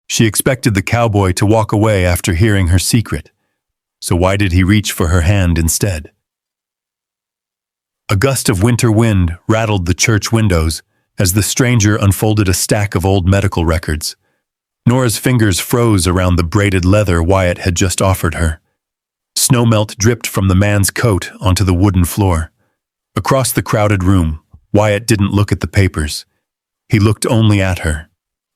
She expected the cowboy to walk away after hearing her secret, so why did he reach for her hand instead? A gust of winter wind rattled the church windows as the stranger unfolded a stack of old medical records. Nora's fingers froze around the braided leather Wyatt had just offered her. Snowmelt dripped from the man's coat onto the wooden floor. Across the crowded room, Wyatt didn't look at the papers. He looked only at her.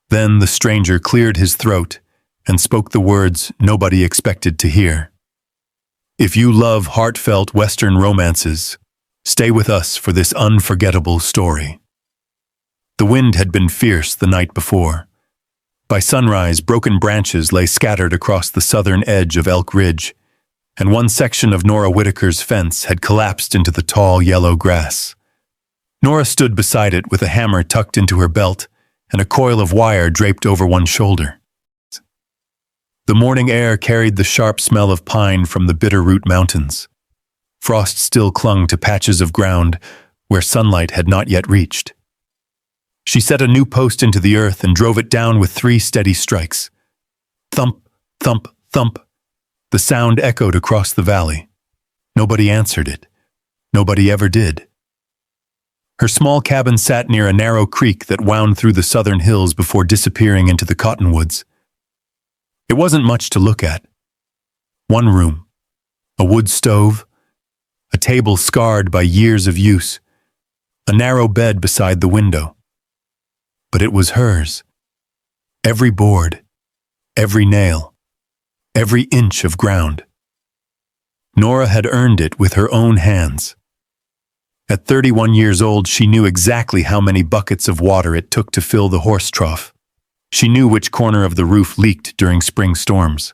Then the stranger cleared his throat and spoke the words nobody expected to hear. If you love heartfelt Western romances, stay with us for this unforgettable story. The wind had been fierce the night before. By sunrise, broken branches lay scattered across the southern edge of Elk Ridge, and one section of Nora Whitaker's fence had collapsed into the tall yellow grass. Nora stood beside it with a hammer tucked into her belt and a coil of wire draped over one shoulder. The morning air carried the sharp smell of pine from the Bitterroot Mountains. Frost still clung to patches of ground where sunlight had not yet reached. She set a new post into the earth and drove it down with 3 steady strikes. Thump, thump, thump. The sound echoed across the valley. Nobody answered it. Nobody ever did. Her small cabin sat near a narrow creek that wound through the southern hills before disappearing into the cottonwoods. It wasn't much to look at. One room, a wood stove, a table scarred by years of use, a narrow bed beside the window. But it was hers. Every board, every nail, every inch of ground. Nora had earned it with her own hands. At 31 years old, she knew exactly how many buckets of water it took to fill the horse trough. She knew which corner of the roof leaked during spring storms.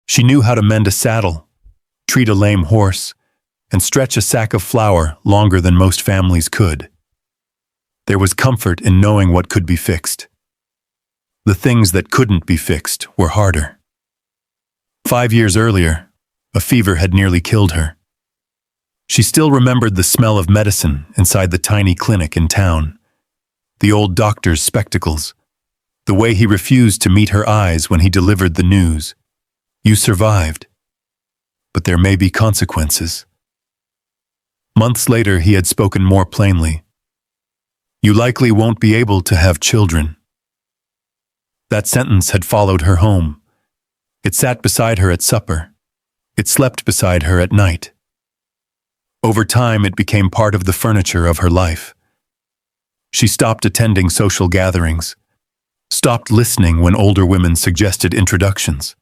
She knew how to mend a saddle, treat a lame horse, and stretch a sack of flour longer than most families could. There was comfort in knowing what could be fixed. The things that couldn't be fixed were harder. 5 years earlier, a fever had nearly killed her. She still remembered the smell of medicine inside the tiny clinic in town, the old doctor's spectacles, the way he refused to meet her eyes when he delivered the news. You survived, but there may be consequences. Months later, he had spoken more plainly. You likely won't be able to have children. That sentence had followed her home. It sat beside her at supper. It slept beside her at night. Over time, it became part of the furniture of her life. She stopped attending social gatherings, stopped listening when older women suggested introductions,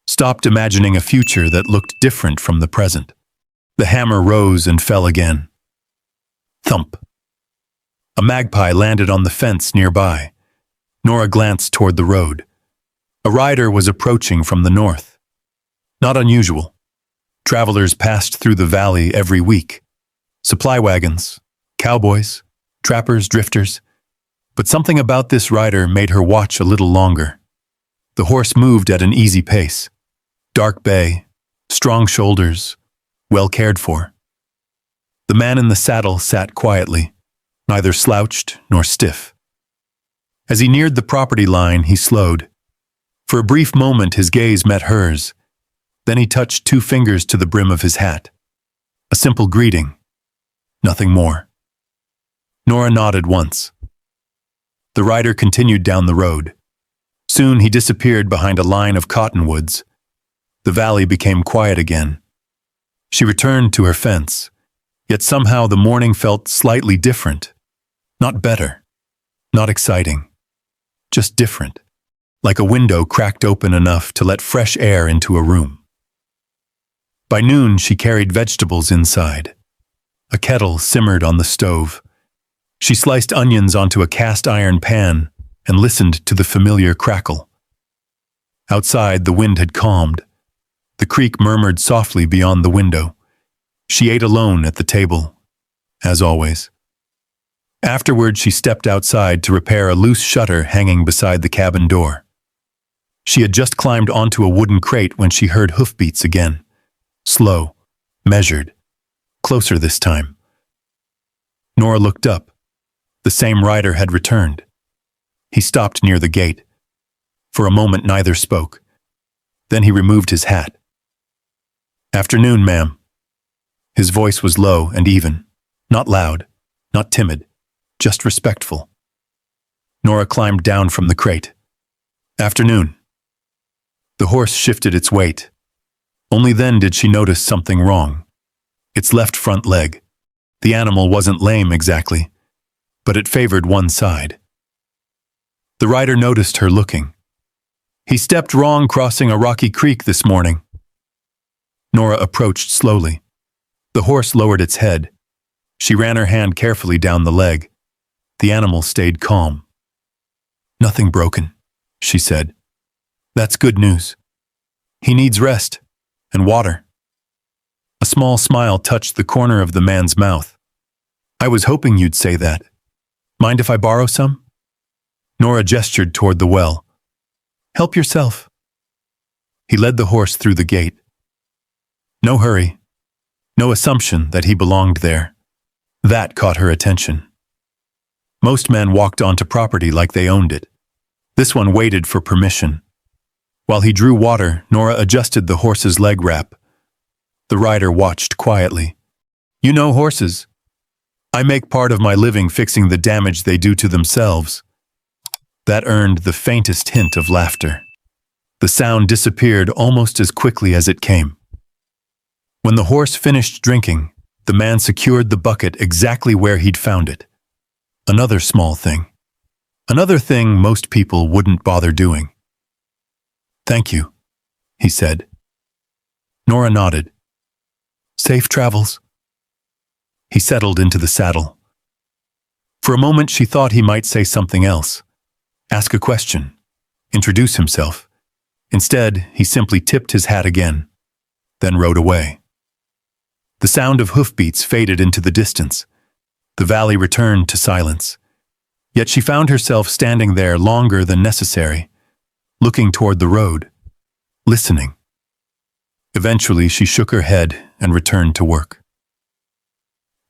stopped imagining a future that looked different from the present. The hammer rose and fell again. Thump. A magpie landed on the fence nearby. Nora glanced toward the road. A rider was approaching from the north. Not unusual. Travelers passed through the valley every week. Supply wagons, cowboys, trappers, drifters. But something about this rider made her watch a little longer. The horse moved at an easy pace. Dark bay, strong shoulders, well cared for. The man in the saddle sat quietly, neither slouched nor stiff. As he neared the property line, he slowed. For a brief moment, his gaze met hers. Then he touched 2 fingers to the brim of his hat. A simple greeting. Nothing more. Nora nodded once. The rider continued down the road. Soon he disappeared behind a line of cottonwoods. The valley became quiet again. She returned to her fence, yet somehow the morning felt slightly different. Not better, not exciting, just different, like a window cracked open enough to let fresh air into a room. By noon, she carried vegetables inside. A kettle simmered on the stove. She sliced onions onto a cast-iron pan and listened to the familiar crackle. Outside, the wind had calmed. The creek murmured softly beyond the window. She ate alone at the table, as always. Afterward, she stepped outside to repair a loose shutter hanging beside the cabin door. She had just climbed onto a wooden crate when she heard hoofbeats again. Slow, measured, closer this time. Nora looked up. The same rider had returned. He stopped near the gate. For a moment, neither spoke. Then he removed his hat. "Afternoon, ma'am." His voice was low and even, not loud, not timid, just respectful. Nora climbed down from the crate. "Afternoon." The horse shifted its weight. Only then did she notice something wrong. Its left front leg. The animal wasn't lame exactly, but it favored one side. The rider noticed her looking. "He stepped wrong crossing a rocky creek this morning." Nora approached slowly. The horse lowered its head. She ran her hand carefully down the leg. The animal stayed calm. "Nothing broken," she said. "That's good news. He needs rest and water." A small smile touched the corner of the man's mouth. "I was hoping you'd say that. Mind if I borrow some?" Nora gestured toward the well. "Help yourself." He led the horse through the gate. No hurry. No assumption that he belonged there. That caught her attention. Most men walked onto property like they owned it. This one waited for permission. While he drew water, Nora adjusted the horse's leg wrap. The rider watched quietly. "You know horses. I make part of my living fixing the damage they do to themselves." That earned the faintest hint of laughter. The sound disappeared almost as quickly as it came. When the horse finished drinking, the man secured the bucket exactly where he'd found it. Another small thing. Another thing most people wouldn't bother doing. "Thank you," he said. Nora nodded. "Safe travels." He settled into the saddle. For a moment she thought he might say something else. Ask a question. Introduce himself. Instead, he simply tipped his hat again, then rode away. The sound of hoofbeats faded into the distance. The valley returned to silence. Yet she found herself standing there longer than necessary, looking toward the road, listening. Eventually, she shook her head and returned to work.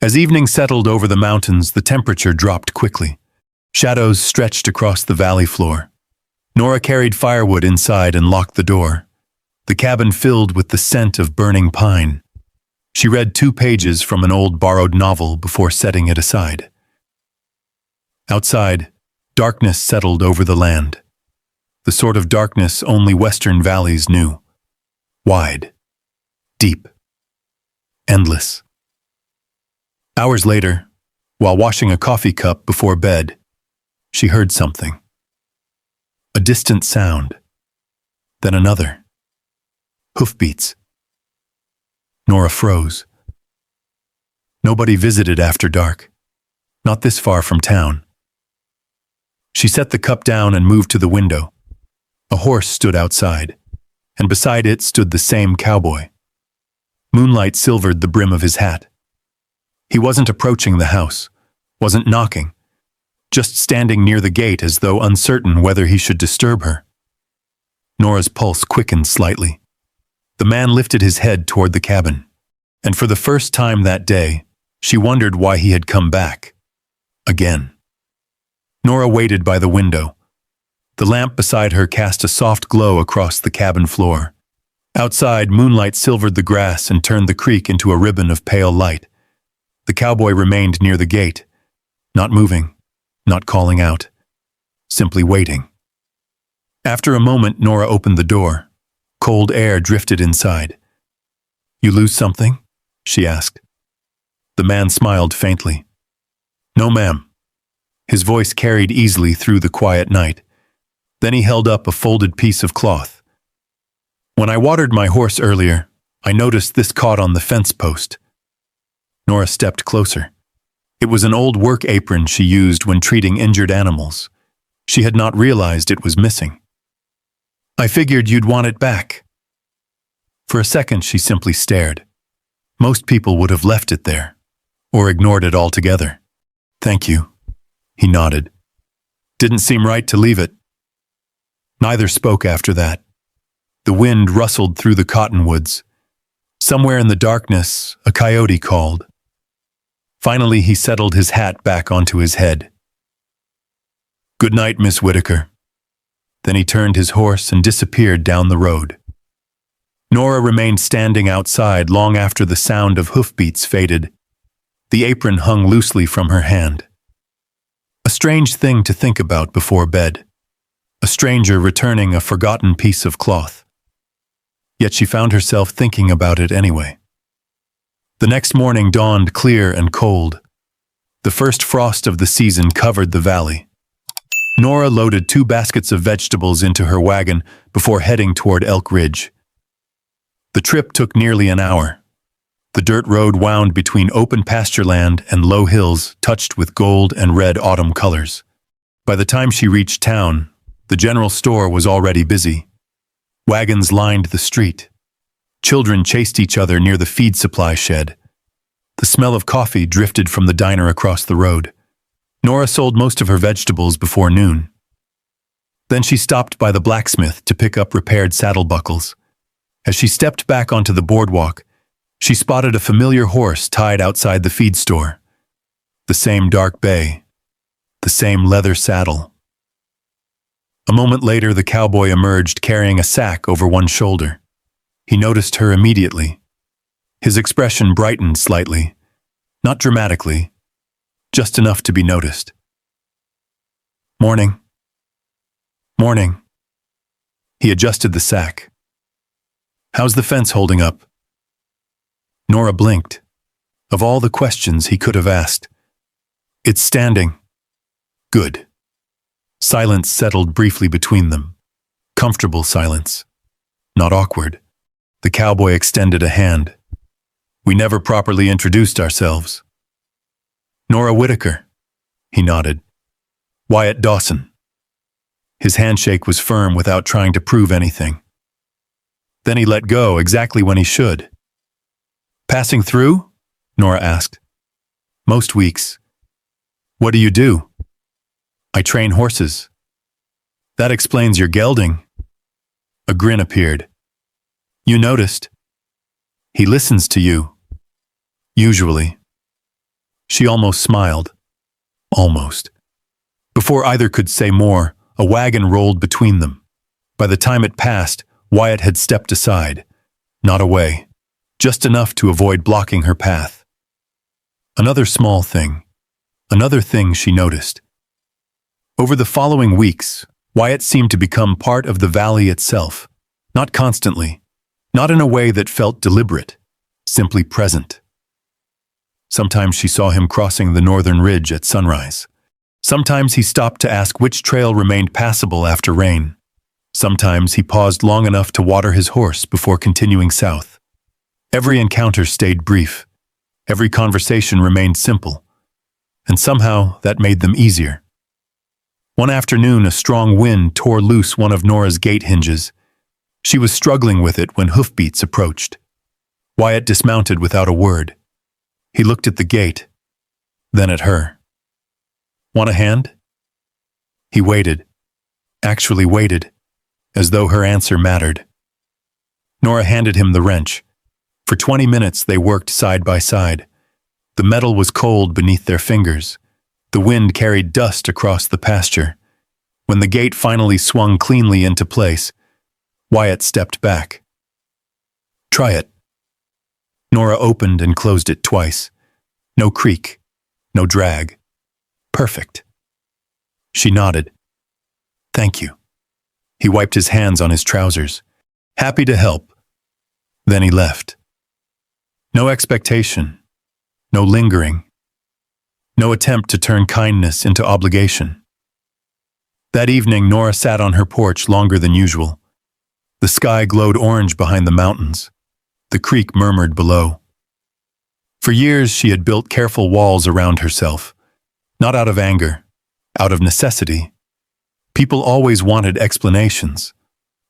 As evening settled over the mountains, the temperature dropped quickly. Shadows stretched across the valley floor. Nora carried firewood inside and locked the door. The cabin filled with the scent of burning pine. She read 2 pages from an old borrowed novel before setting it aside. Outside, darkness settled over the land. The sort of darkness only western valleys knew. Wide, deep, endless. Hours later, while washing a coffee cup before bed, she heard something. A distant sound. Then another. Hoofbeats. Nora froze. Nobody visited after dark. Not this far from town. She set the cup down and moved to the window. A horse stood outside, and beside it stood the same cowboy. Moonlight silvered the brim of his hat. He wasn't approaching the house, wasn't knocking, just standing near the gate as though uncertain whether he should disturb her. Nora's pulse quickened slightly. The man lifted his head toward the cabin, and for the first time that day, she wondered why he had come back. Again. Nora waited by the window. The lamp beside her cast a soft glow across the cabin floor. Outside, moonlight silvered the grass and turned the creek into a ribbon of pale light. The cowboy remained near the gate, not moving, not calling out, simply waiting. After a moment, Nora opened the door. Cold air drifted inside. "You lose something?" she asked. The man smiled faintly. "No, ma'am." His voice carried easily through the quiet night. Then he held up a folded piece of cloth. "When I watered my horse earlier, I noticed this caught on the fence post." Nora stepped closer. It was an old work apron she used when treating injured animals. She had not realized it was missing. "I figured you'd want it back." For a second, she simply stared. Most people would have left it there, or ignored it altogether. "Thank you," he nodded. "Didn't seem right to leave it." Neither spoke after that. The wind rustled through the cottonwoods. Somewhere in the darkness, a coyote called. Finally, he settled his hat back onto his head. "Good night, Miss Whitaker." Then he turned his horse and disappeared down the road. Nora remained standing outside long after the sound of hoofbeats faded. The apron hung loosely from her hand. A strange thing to think about before bed. A stranger returning a forgotten piece of cloth. Yet she found herself thinking about it anyway. The next morning dawned clear and cold. The first frost of the season covered the valley. Nora loaded 2 baskets of vegetables into her wagon before heading toward Elk Ridge. The trip took nearly an hour. The dirt road wound between open pasture land and low hills touched with gold and red autumn colors. By the time she reached town, the general store was already busy. Wagons lined the street. Children chased each other near the feed supply shed. The smell of coffee drifted from the diner across the road. Nora sold most of her vegetables before noon. Then she stopped by the blacksmith to pick up repaired saddle buckles. As she stepped back onto the boardwalk, she spotted a familiar horse tied outside the feed store. The same dark bay. The same leather saddle. A moment later, the cowboy emerged carrying a sack over one shoulder. He noticed her immediately. His expression brightened slightly. Not dramatically, just enough to be noticed. "Morning." "Morning." He adjusted the sack. "How's the fence holding up?" Nora blinked. Of all the questions he could have asked, "It's standing." "Good." Silence settled briefly between them. Comfortable silence. Not awkward. The cowboy extended a hand. "We never properly introduced ourselves." "Nora Whitaker." He nodded. "Wyatt Dawson." His handshake was firm without trying to prove anything. Then he let go exactly when he should. "Passing through?" Nora asked. "Most weeks." "What do you do?" "I train horses." "That explains your gelding." A grin appeared. "You noticed." "He listens to you." "Usually." She almost smiled. Almost. Before either could say more, a wagon rolled between them. By the time it passed, Wyatt had stepped aside. Not away. Just enough to avoid blocking her path. Another small thing. Another thing she noticed. Over the following weeks, Wyatt seemed to become part of the valley itself. Not constantly. Not in a way that felt deliberate. Simply present. Sometimes she saw him crossing the northern ridge at sunrise. Sometimes he stopped to ask which trail remained passable after rain. Sometimes he paused long enough to water his horse before continuing south. Every encounter stayed brief. Every conversation remained simple. And somehow that made them easier. One afternoon, a strong wind tore loose one of Nora's gate hinges. She was struggling with it when hoofbeats approached. Wyatt dismounted without a word. He looked at the gate, then at her. "Want a hand?" He waited. Actually waited, as though her answer mattered. Nora handed him the wrench. For 20 minutes they worked side by side. The metal was cold beneath their fingers. The wind carried dust across the pasture. When the gate finally swung cleanly into place, Wyatt stepped back. "Try it." Nora opened and closed it twice. No creak, no drag. Perfect. She nodded. "Thank you." He wiped his hands on his trousers. "Happy to help." Then he left. No expectation. No lingering. No attempt to turn kindness into obligation. That evening, Nora sat on her porch longer than usual. The sky glowed orange behind the mountains. The creek murmured below. For years, she had built careful walls around herself. Not out of anger, out of necessity. People always wanted explanations.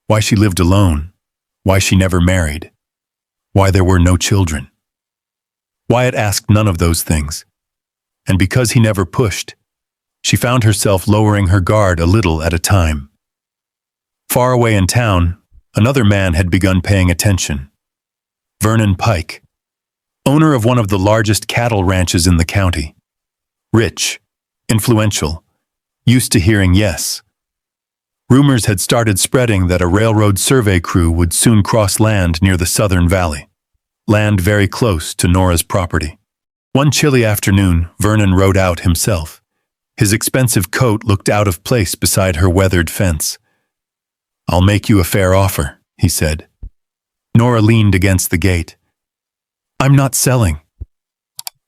Why she lived alone. Why she never married. Why there were no children. Wyatt asked none of those things. And because he never pushed, she found herself lowering her guard a little at a time. Far away in town, another man had begun paying attention. Vernon Pike, owner of one of the largest cattle ranches in the county. Rich, influential, used to hearing yes. Rumors had started spreading that a railroad survey crew would soon cross land near the southern valley, land very close to Nora's property. One chilly afternoon, Vernon rode out himself. His expensive coat looked out of place beside her weathered fence. "I'll make you a fair offer," he said. Nora leaned against the gate. "I'm not selling."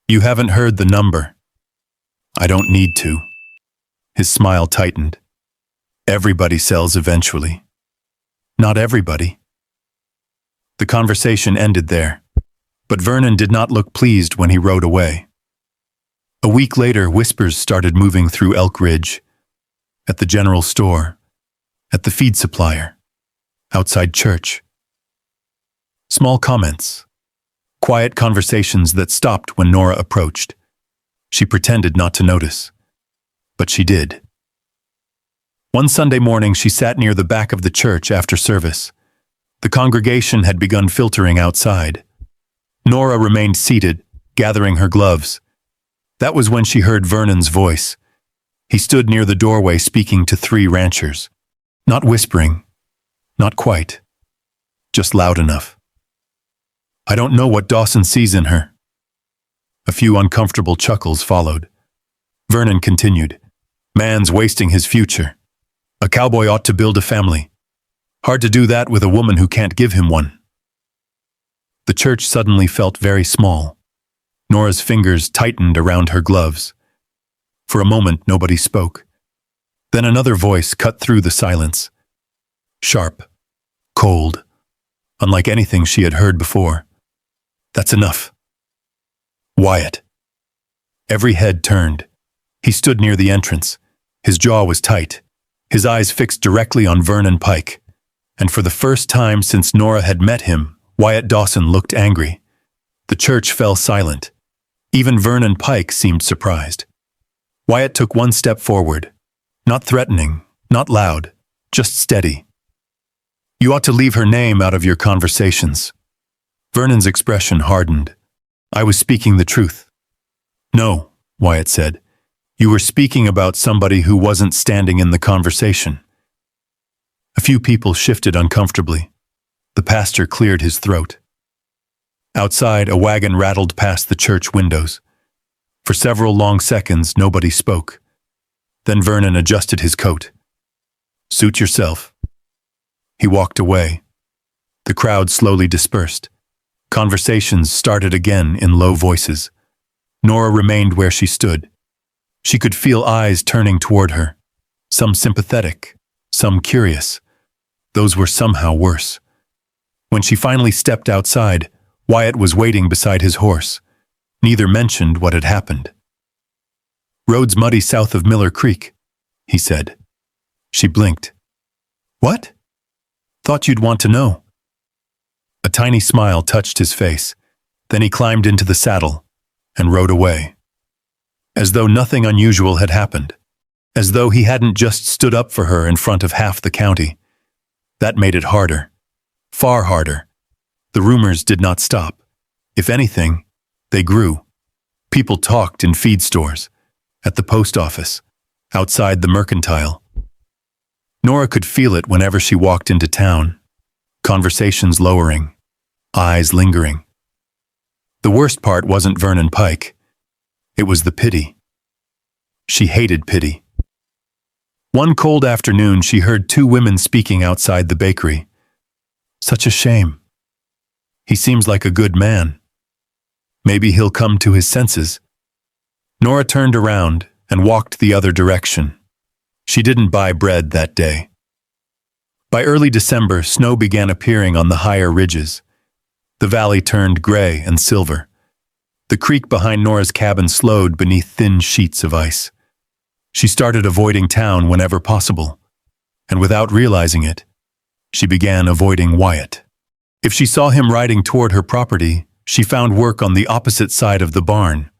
"You haven't heard the number." "I don't need to." His smile tightened. "Everybody sells eventually." "Not everybody." The conversation ended there, but Vernon did not look pleased when he rode away. A week later, whispers started moving through Elk Ridge, at the general store, at the feed supplier, outside church. Small comments, quiet conversations that stopped when Nora approached. She pretended not to notice, but she did. One Sunday morning, she sat near the back of the church after service. The congregation had begun filtering outside. Nora remained seated, gathering her gloves. That was when she heard Vernon's voice. He stood near the doorway speaking to 3 ranchers. Not whispering, not quite, just loud enough. "I don't know what Dawson sees in her." A few uncomfortable chuckles followed. Vernon continued, "Man's wasting his future. A cowboy ought to build a family. Hard to do that with a woman who can't give him one." The church suddenly felt very small. Nora's fingers tightened around her gloves. For a moment, nobody spoke. Then another voice cut through the silence. Sharp, cold, unlike anything she had heard before. "That's enough." "Wyatt." Every head turned. He stood near the entrance. His jaw was tight, his eyes fixed directly on Vernon Pike. And for the first time since Nora had met him, Wyatt Dawson looked angry. The church fell silent. Even Vernon Pike seemed surprised. Wyatt took one step forward. Not threatening, not loud, just steady. "You ought to leave her name out of your conversations." Vernon's expression hardened. "I was speaking the truth." "No," Wyatt said. "You were speaking about somebody who wasn't standing in the conversation." A few people shifted uncomfortably. The pastor cleared his throat. Outside, a wagon rattled past the church windows. For several long seconds, nobody spoke. Then Vernon adjusted his coat. "Suit yourself." He walked away. The crowd slowly dispersed. Conversations started again in low voices. Nora remained where she stood. She could feel eyes turning toward her, some sympathetic, some curious. Those were somehow worse. When she finally stepped outside, Wyatt was waiting beside his horse. Neither mentioned what had happened. "Road's muddy south of Miller Creek," he said. She blinked. "What? Thought you'd want to know." A tiny smile touched his face. Then he climbed into the saddle and rode away. As though nothing unusual had happened. As though he hadn't just stood up for her in front of half the county. That made it harder. Far harder. The rumors did not stop. If anything, they grew. People talked in feed stores, at the post office, outside the mercantile. Nora could feel it whenever she walked into town. Conversations lowering, eyes lingering. The worst part wasn't Vernon Pike. It was the pity. She hated pity. One cold afternoon, she heard 2 women speaking outside the bakery. "Such a shame. He seems like a good man. Maybe he'll come to his senses." Nora turned around and walked the other direction. She didn't buy bread that day. By early December, snow began appearing on the higher ridges. The valley turned gray and silver. The creek behind Nora's cabin slowed beneath thin sheets of ice. She started avoiding town whenever possible, and without realizing it, she began avoiding Wyatt. If she saw him riding toward her property, she found work on the opposite side of the barn.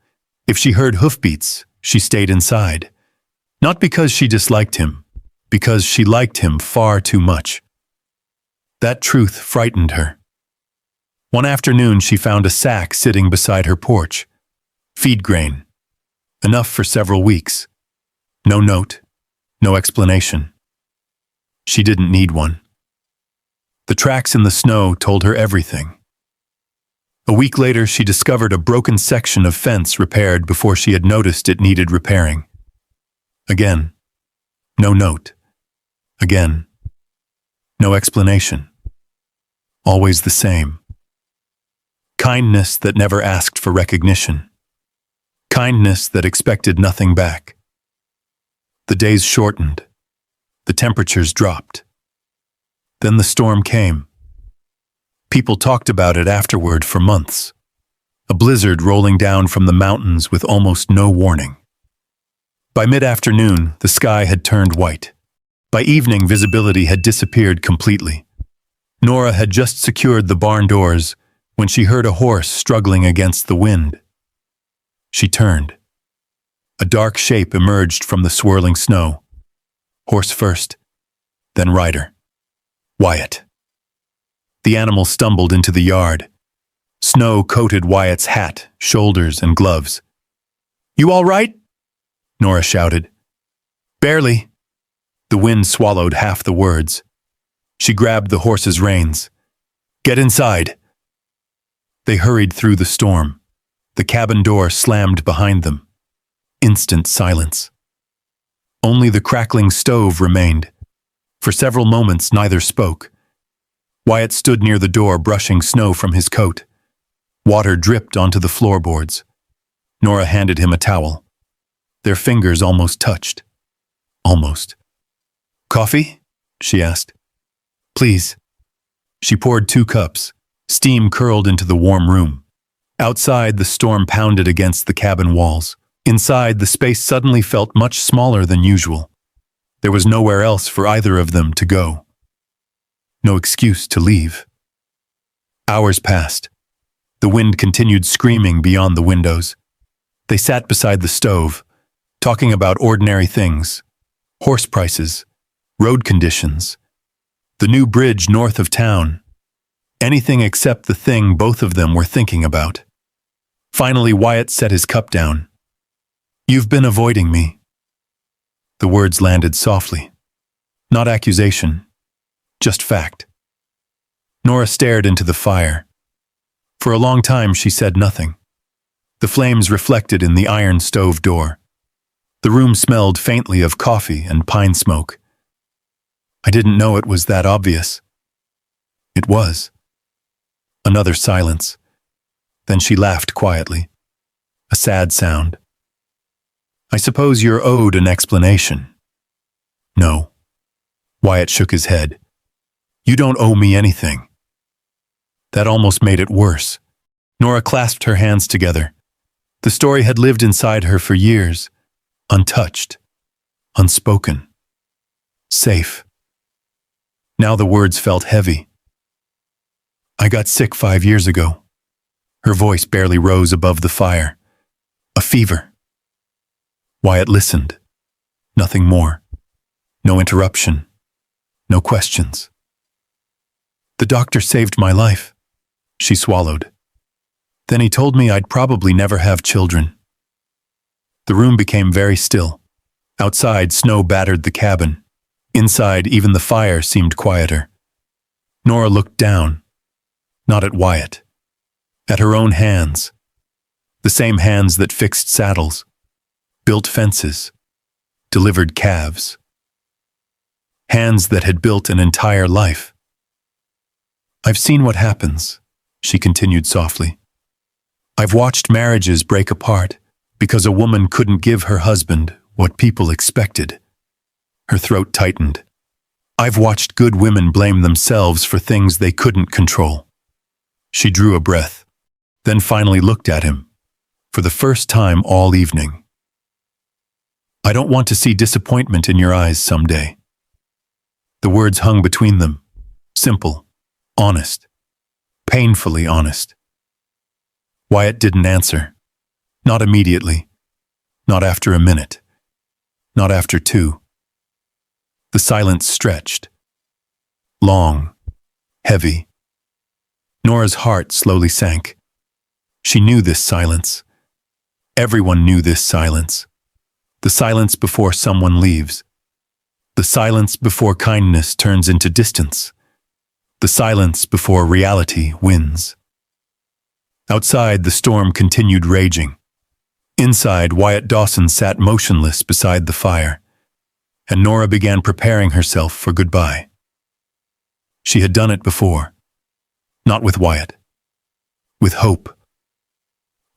If she heard hoofbeats, she stayed inside. Not because she disliked him, because she liked him far too much. That truth frightened her. One afternoon, she found a sack sitting beside her porch. Feed grain. Enough for several weeks. No note, no explanation. She didn't need one. The tracks in the snow told her everything. A week later, she discovered a broken section of fence repaired before she had noticed it needed repairing. Again, no note. Again, no explanation. Always the same. Kindness that never asked for recognition. Kindness that expected nothing back. The days shortened. The temperatures dropped. Then the storm came. People talked about it afterward for months. A blizzard rolling down from the mountains with almost no warning. By mid-afternoon, the sky had turned white. By evening, visibility had disappeared completely. Nora had just secured the barn doors when she heard a horse struggling against the wind. She turned. A dark shape emerged from the swirling snow. Horse first, then rider. Wyatt. The animal stumbled into the yard. Snow coated Wyatt's hat, shoulders, and gloves. "You all right?" Nora shouted. "Barely." The wind swallowed half the words. She grabbed the horse's reins. "Get inside." They hurried through the storm. The cabin door slammed behind them. Instant silence. Only the crackling stove remained. For several moments, neither spoke. Wyatt stood near the door, brushing snow from his coat. Water dripped onto the floorboards. Nora handed him a towel. Their fingers almost touched. Almost. "Coffee?" she asked. "Please." She poured 2 cups. Steam curled into the warm room. Outside, the storm pounded against the cabin walls. Inside, the space suddenly felt much smaller than usual. There was nowhere else for either of them to go. No excuse to leave. Hours passed. The wind continued screaming beyond the windows. They sat beside the stove, talking about ordinary things. Horse prices, road conditions, the new bridge north of town. Anything except the thing both of them were thinking about. Finally, Wyatt set his cup down. "You've been avoiding me." The words landed softly. Not accusation, just fact. Nora stared into the fire. For a long time, she said nothing. The flames reflected in the iron stove door. The room smelled faintly of coffee and pine smoke. "I didn't know it was that obvious." It was. Another silence. Then she laughed quietly. A sad sound. "I suppose you're owed an explanation." "No." Wyatt shook his head. "You don't owe me anything." That almost made it worse. Nora clasped her hands together. The story had lived inside her for years, untouched, unspoken, safe. Now the words felt heavy. "I got sick 5 years ago." Her voice barely rose above the fire. "A fever." Wyatt listened. Nothing more. No interruption. No questions. "The doctor saved my life." She swallowed. "Then he told me I'd probably never have children." The room became very still. Outside, snow battered the cabin. Inside, even the fire seemed quieter. Nora looked down. Not at Wyatt. At her own hands. The same hands that fixed saddles, built fences, delivered calves. Hands that had built an entire life. "I've seen what happens," she continued softly. "I've watched marriages break apart because a woman couldn't give her husband what people expected." Her throat tightened. "I've watched good women blame themselves for things they couldn't control." She drew a breath, then finally looked at him, for the first time all evening. "I don't want to see disappointment in your eyes someday." The words hung between them, simple, honest, painfully honest. Wyatt didn't answer. Not immediately. Not after a minute. Not after 2. The silence stretched. Long. Heavy. Nora's heart slowly sank. She knew this silence. Everyone knew this silence. The silence before someone leaves. The silence before kindness turns into distance. The silence before reality wins. Outside, the storm continued raging. Inside, Wyatt Dawson sat motionless beside the fire, and Nora began preparing herself for goodbye. She had done it before. Not with Wyatt. With hope.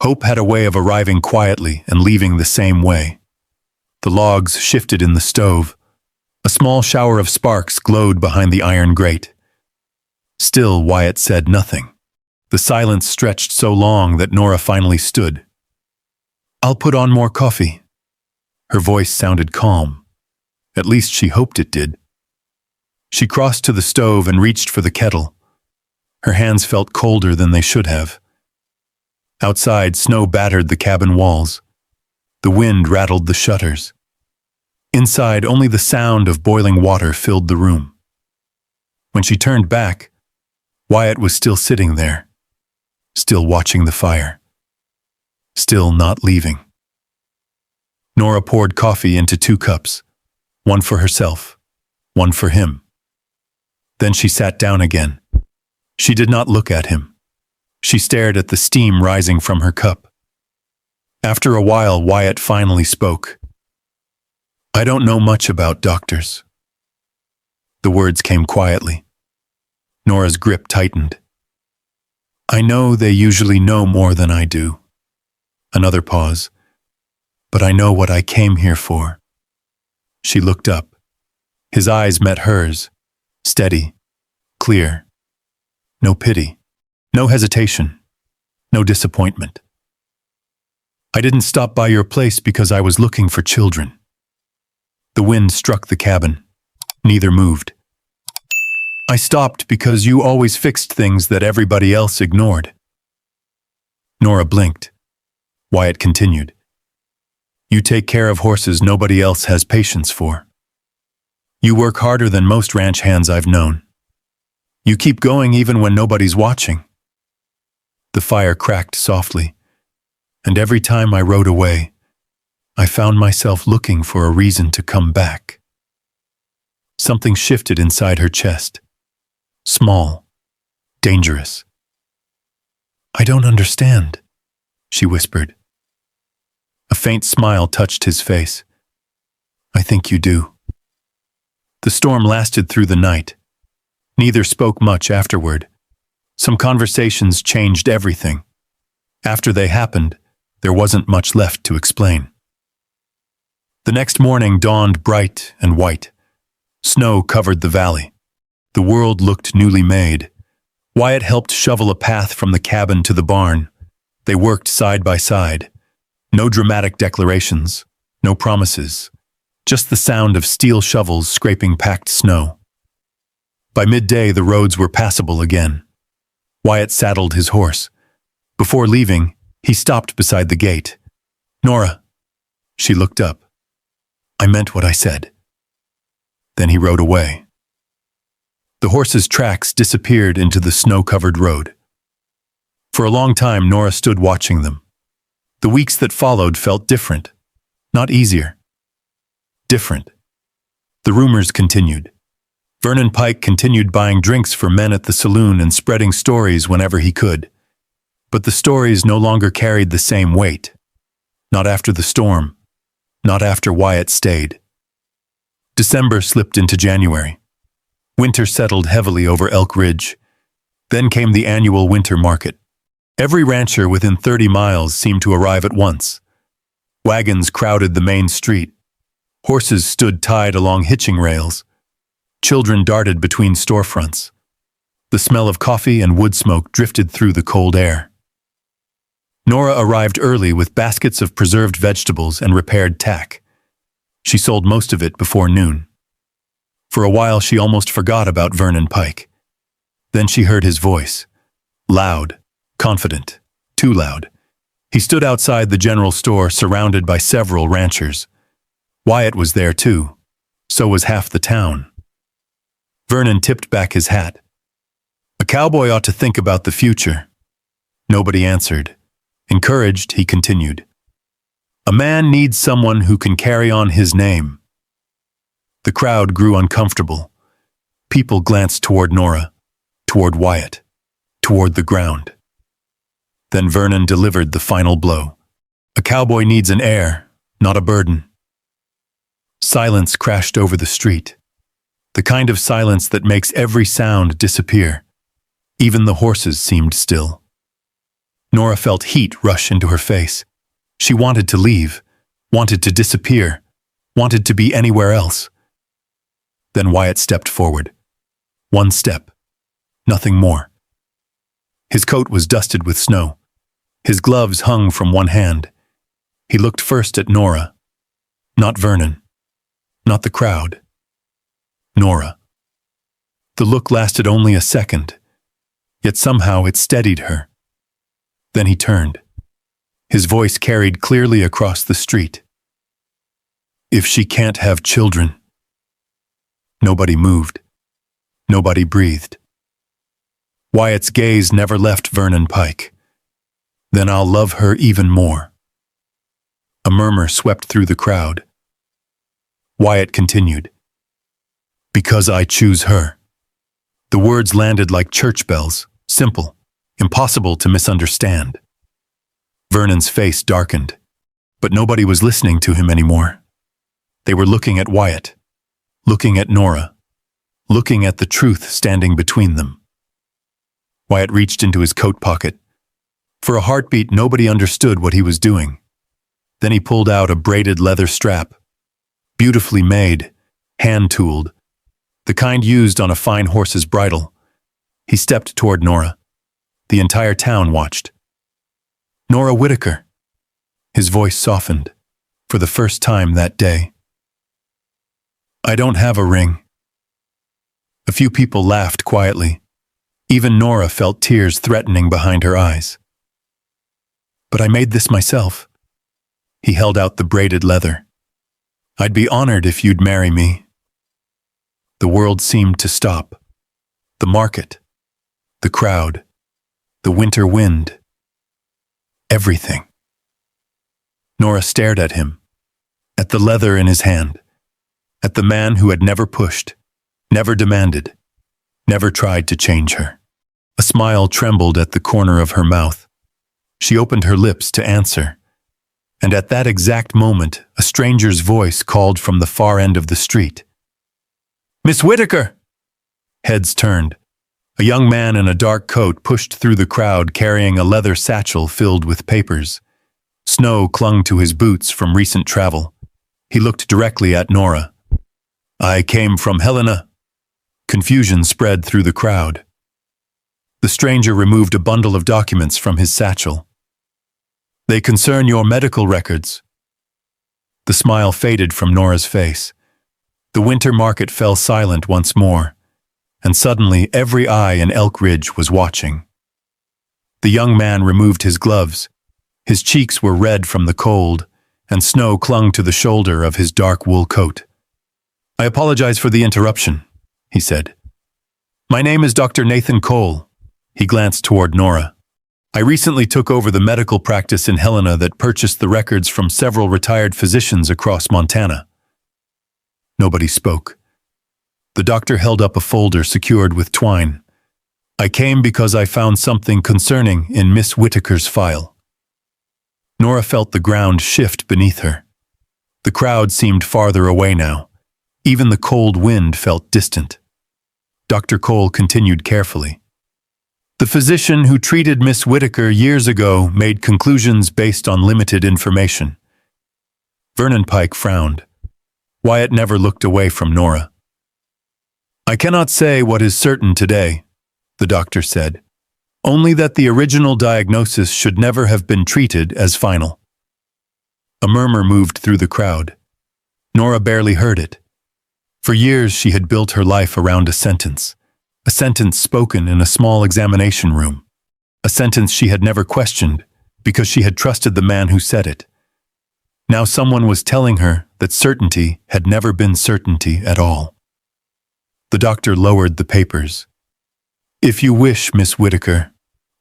Hope had a way of arriving quietly and leaving the same way. The logs shifted in the stove. A small shower of sparks glowed behind the iron grate. Still, Wyatt said nothing. The silence stretched so long that Nora finally stood. "I'll put on more coffee." Her voice sounded calm. At least she hoped it did. She crossed to the stove and reached for the kettle. Her hands felt colder than they should have. Outside, snow battered the cabin walls. The wind rattled the shutters. Inside, only the sound of boiling water filled the room. When she turned back, Wyatt was still sitting there, still watching the fire, still not leaving. Nora poured coffee into 2 cups, one for herself, one for him. Then she sat down again. She did not look at him. She stared at the steam rising from her cup. After a while, Wyatt finally spoke. "I don't know much about doctors." The words came quietly. Nora's grip tightened. "I know they usually know more than I do." Another pause. "But I know what I came here for." She looked up. His eyes met hers, steady, clear. No pity, no hesitation, no disappointment. "I didn't stop by your place because I was looking for children." The wind struck the cabin. Neither moved. "I stopped because you always fixed things that everybody else ignored." Nora blinked. Wyatt continued. "You take care of horses nobody else has patience for. You work harder than most ranch hands I've known. You keep going even when nobody's watching." The fire cracked softly, and every time I rode away, I found myself looking for a reason to come back. Something shifted inside her chest. Small, dangerous. "I don't understand," she whispered. A faint smile touched his face. "I think you do." The storm lasted through the night. Neither spoke much afterward. Some conversations changed everything. After they happened, there wasn't much left to explain. The next morning dawned bright and white. Snow covered the valley. The world looked newly made. Wyatt helped shovel a path from the cabin to the barn. They worked side by side. No dramatic declarations, no promises, just the sound of steel shovels scraping packed snow. By midday, the roads were passable again. Wyatt saddled his horse. Before leaving, he stopped beside the gate. "Nora." She looked up. "I meant what I said." Then he rode away. The horse's tracks disappeared into the snow-covered road. For a long time, Nora stood watching them. The weeks that followed felt different, not easier. Different. The rumors continued. Vernon Pike continued buying drinks for men at the saloon and spreading stories whenever he could. But the stories no longer carried the same weight. Not after the storm. Not after Wyatt stayed. December slipped into January. Winter settled heavily over Elk Ridge. Then came the annual winter market. Every rancher within 30 miles seemed to arrive at once. Wagons crowded the main street. Horses stood tied along hitching rails. Children darted between storefronts. The smell of coffee and wood smoke drifted through the cold air. Nora arrived early with baskets of preserved vegetables and repaired tack. She sold most of it before noon. For a while she almost forgot about Vernon Pike. Then she heard his voice. Loud, confident, too loud. He stood outside the general store surrounded by several ranchers. Wyatt was there too. So was half the town. Vernon tipped back his hat. "A cowboy ought to think about the future." Nobody answered. Encouraged, he continued. "A man needs someone who can carry on his name." The crowd grew uncomfortable. People glanced toward Nora, toward Wyatt, toward the ground. Then Vernon delivered the final blow. A cowboy needs an heir, not a burden. Silence crashed over the street. The kind of silence that makes every sound disappear. Even the horses seemed still. Nora felt heat rush into her face. She wanted to leave, wanted to disappear, wanted to be anywhere else. Then Wyatt stepped forward. One step. Nothing more. His coat was dusted with snow. His gloves hung from one hand. He looked first at Nora. Not Vernon. Not the crowd. Nora. The look lasted only a second, yet somehow it steadied her. Then he turned. His voice carried clearly across the street. If she can't have children. Nobody moved. Nobody breathed. Wyatt's gaze never left Vernon Pike. Then I'll love her even more. A murmur swept through the crowd. Wyatt continued. Because I choose her. The words landed like church bells, simple, impossible to misunderstand. Vernon's face darkened, but nobody was listening to him anymore. They were looking at Wyatt, looking at Nora, looking at the truth standing between them. Wyatt reached into his coat pocket. For a heartbeat, nobody understood what he was doing. Then he pulled out a braided leather strap, beautifully made, hand-tooled, the kind used on a fine horse's bridle. He stepped toward Nora. The entire town watched. Nora Whitaker. His voice softened, for the first time that day. I don't have a ring. A few people laughed quietly. Even Nora felt tears threatening behind her eyes. But I made this myself. He held out the braided leather. I'd be honored if you'd marry me. The world seemed to stop. The market, the crowd, the winter wind, everything. Nora stared at him, at the leather in his hand, at the man who had never pushed, never demanded, never tried to change her. A smile trembled at the corner of her mouth. She opened her lips to answer, and at that exact moment, a stranger's voice called from the far end of the street. Miss Whitaker! Heads turned. A young man in a dark coat pushed through the crowd carrying a leather satchel filled with papers. Snow clung to his boots from recent travel. He looked directly at Nora. I came from Helena. Confusion spread through the crowd. The stranger removed a bundle of documents from his satchel. They concern your medical records. The smile faded from Nora's face. The winter market fell silent once more, and suddenly every eye in Elk Ridge was watching. The young man removed his gloves. His cheeks were red from the cold, and snow clung to the shoulder of his dark wool coat. I apologize for the interruption, he said. My name is Dr. Nathan Cole. He glanced toward Nora. I recently took over the medical practice in Helena that purchased the records from several retired physicians across Montana. Nobody spoke. The doctor held up a folder secured with twine. I came because I found something concerning in Miss Whitaker's file. Nora felt the ground shift beneath her. The crowd seemed farther away now. Even the cold wind felt distant. Dr. Cole continued carefully. The physician who treated Miss Whitaker years ago made conclusions based on limited information. Vernon Pike frowned. Wyatt never looked away from Nora. I cannot say what is certain today, the doctor said. Only that the original diagnosis should never have been treated as final. A murmur moved through the crowd. Nora barely heard it. For years she had built her life around a sentence spoken in a small examination room, a sentence she had never questioned because she had trusted the man who said it. Now someone was telling her that certainty had never been certainty at all. The doctor lowered the papers. If you wish, Miss Whitaker,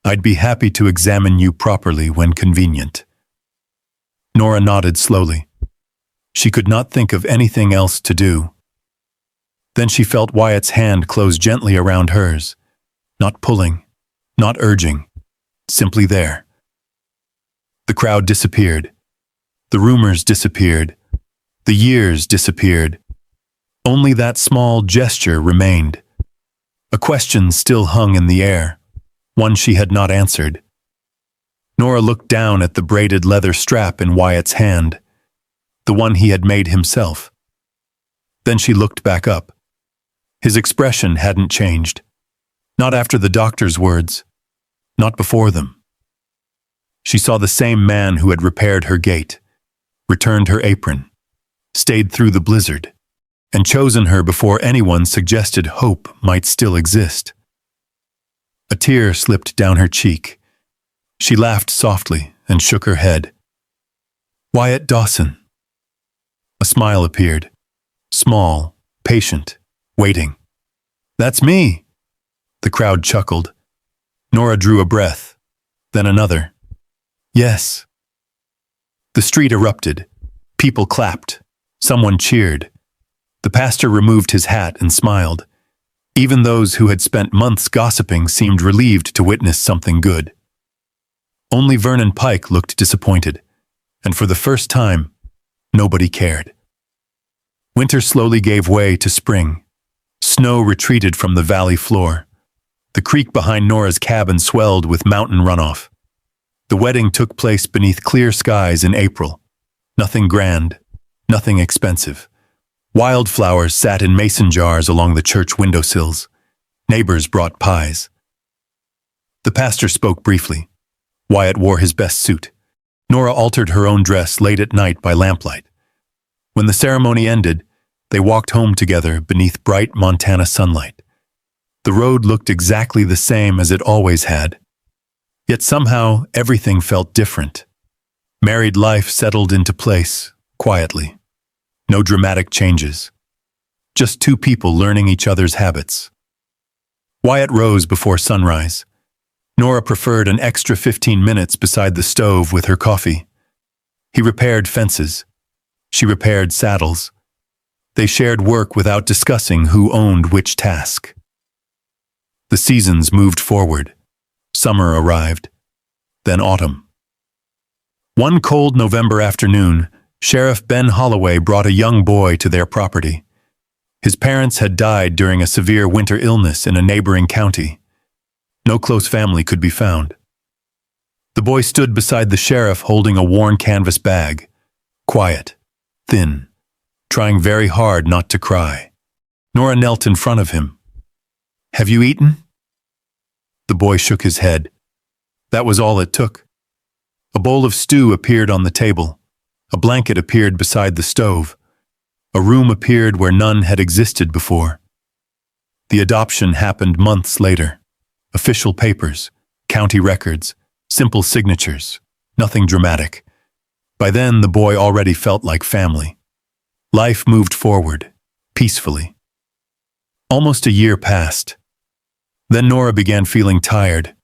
I'd be happy to examine you properly when convenient. Nora nodded slowly. She could not think of anything else to do. Then she felt Wyatt's hand close gently around hers, not pulling, not urging, simply there. The crowd disappeared. The rumors disappeared. The years disappeared. Only that small gesture remained. A question still hung in the air, one she had not answered. Nora looked down at the braided leather strap in Wyatt's hand, the one he had made himself. Then she looked back up. His expression hadn't changed. Not after the doctor's words. Not before them. She saw the same man who had repaired her gait, returned her apron, stayed through the blizzard, and chosen her before anyone suggested hope might still exist. A tear slipped down her cheek. She laughed softly and shook her head. Wyatt Dawson. A smile appeared, small, patient, waiting. That's me. The crowd chuckled. Nora drew a breath, then another. Yes. The street erupted. People clapped. Someone cheered. The pastor removed his hat and smiled. Even those who had spent months gossiping seemed relieved to witness something good. Only Vernon Pike looked disappointed, and for the first time, nobody cared. Winter slowly gave way to spring. Snow retreated from the valley floor. The creek behind Nora's cabin swelled with mountain runoff. The wedding took place beneath clear skies in April. Nothing grand, nothing expensive. Wildflowers sat in mason jars along the church windowsills. Neighbors brought pies. The pastor spoke briefly. Wyatt wore his best suit. Nora altered her own dress late at night by lamplight. When the ceremony ended, they walked home together beneath bright Montana sunlight. The road looked exactly the same as it always had. Yet somehow everything felt different. Married life settled into place, quietly. No dramatic changes. Just two people learning each other's habits. Wyatt rose before sunrise. Nora preferred an extra 15 minutes beside the stove with her coffee. He repaired fences. She repaired saddles. They shared work without discussing who owned which task. The seasons moved forward. Summer arrived. Then autumn. One cold November afternoon, Sheriff Ben Holloway brought a young boy to their property. His parents had died during a severe winter illness in a neighboring county. No close family could be found. The boy stood beside the sheriff holding a worn canvas bag, quiet, thin, trying very hard not to cry. Nora knelt in front of him. Have you eaten? The boy shook his head. That was all it took. A bowl of stew appeared on the table. A blanket appeared beside the stove. A room appeared where none had existed before. The adoption happened months later. Official papers, county records, simple signatures, nothing dramatic. By then, the boy already felt like family. Life moved forward, peacefully. Almost a year passed. Then Nora began feeling tired.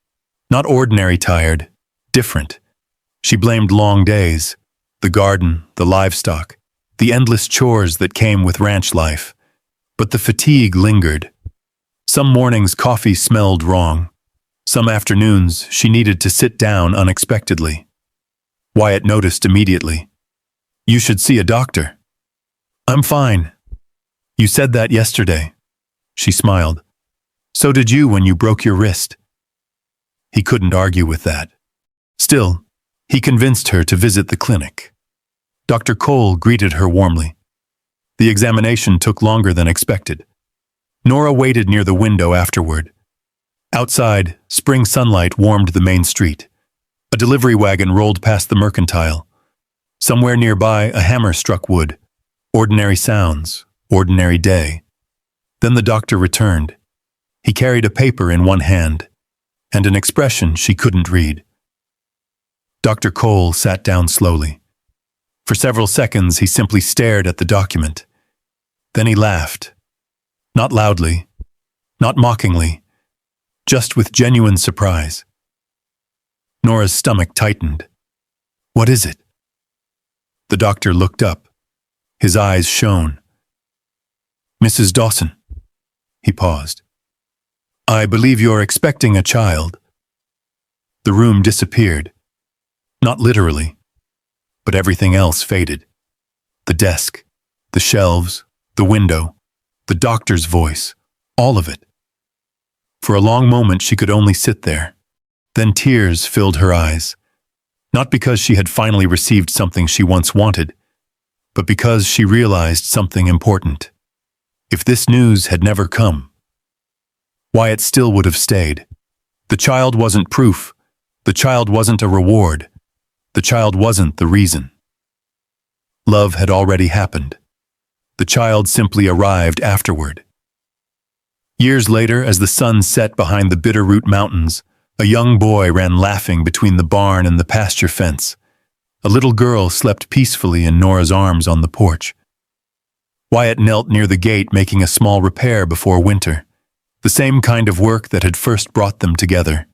Not ordinary tired, different. She blamed long days, the garden, the livestock, the endless chores that came with ranch life. But the fatigue lingered. Some mornings coffee smelled wrong. Some afternoons she needed to sit down unexpectedly. Wyatt noticed immediately. You should see a doctor. I'm fine. You said that yesterday. She smiled. So did you when you broke your wrist. He couldn't argue with that. Still, he convinced her to visit the clinic. Dr. Cole greeted her warmly. The examination took longer than expected. Nora waited near the window afterward. Outside, spring sunlight warmed the main street. A delivery wagon rolled past the mercantile. Somewhere nearby, a hammer struck wood. Ordinary sounds, ordinary day. Then the doctor returned. He carried a paper in one hand, and an expression she couldn't read. Dr. Cole sat down slowly. For several seconds, he simply stared at the document. Then he laughed. Not loudly, not mockingly, just with genuine surprise. Nora's stomach tightened. What is it? The doctor looked up. His eyes shone. Mrs. Dawson, He paused. I believe you're expecting a child. The room disappeared. Not literally, but everything else faded. The desk, the shelves, the window, the doctor's voice, all of it. For a long moment she could only sit there. Then tears filled her eyes. Not because she had finally received something she once wanted, but because she realized something important. If this news had never come, Wyatt still would have stayed. The child wasn't proof. The child wasn't a reward. The child wasn't the reason. Love had already happened. The child simply arrived afterward. Years later, as the sun set behind the Bitterroot Mountains, a young boy ran laughing between the barn and the pasture fence. A little girl slept peacefully in Nora's arms on the porch. Wyatt knelt near the gate making a small repair before winter. The same kind of work that had first brought them together.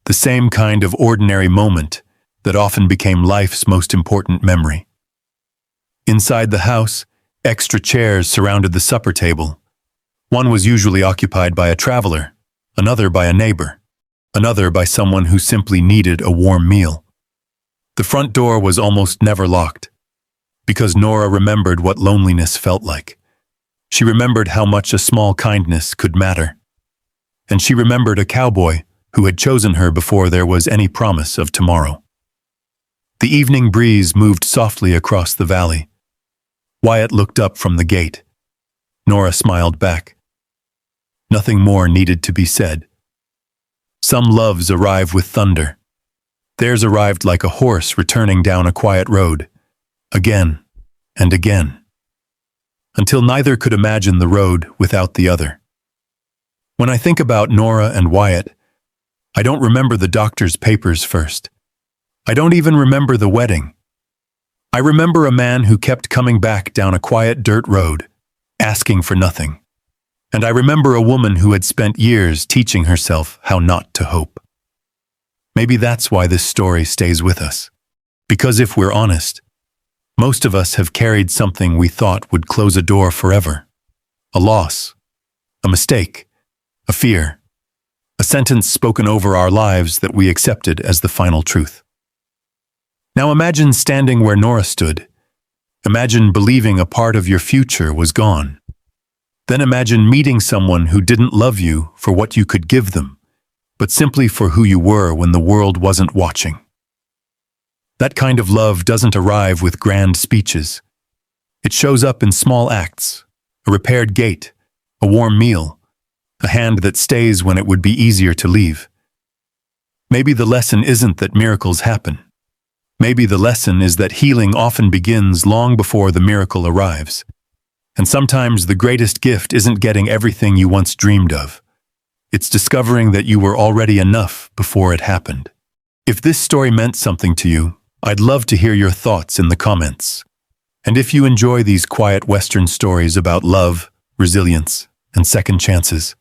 The same kind of ordinary moment that often became life's most important memory. Inside the house, extra chairs surrounded the supper table. One was usually occupied by a traveler, another by a neighbor, another by someone who simply needed a warm meal. The front door was almost never locked, because Nora remembered what loneliness felt like. She remembered how much a small kindness could matter. And she remembered a cowboy who had chosen her before there was any promise of tomorrow. The evening breeze moved softly across the valley. Wyatt looked up from the gate. Nora smiled back. Nothing more needed to be said. Some loves arrive with thunder. Theirs arrived like a horse returning down a quiet road, again and again, until neither could imagine the road without the other. When I think about Nora and Wyatt, I don't remember the doctor's papers first. I don't even remember the wedding. I remember a man who kept coming back down a quiet dirt road, asking for nothing. And I remember a woman who had spent years teaching herself how not to hope. Maybe that's why this story stays with us. Because if we're honest, most of us have carried something we thought would close a door forever. A loss, a mistake, a fear, a sentence spoken over our lives that we accepted as the final truth. Now imagine standing where Nora stood. Imagine believing a part of your future was gone. Then imagine meeting someone who didn't love you for what you could give them, but simply for who you were when the world wasn't watching. That kind of love doesn't arrive with grand speeches. It shows up in small acts, a repaired gate, a warm meal, a hand that stays when it would be easier to leave. Maybe the lesson isn't that miracles happen. Maybe the lesson is that healing often begins long before the miracle arrives. And sometimes the greatest gift isn't getting everything you once dreamed of. It's discovering that you were already enough before it happened. If this story meant something to you, I'd love to hear your thoughts in the comments. And if you enjoy these quiet Western stories about love, resilience, and second chances,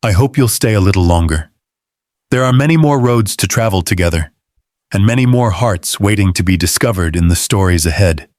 I hope you'll stay a little longer. There are many more roads to travel together, and many more hearts waiting to be discovered in the stories ahead.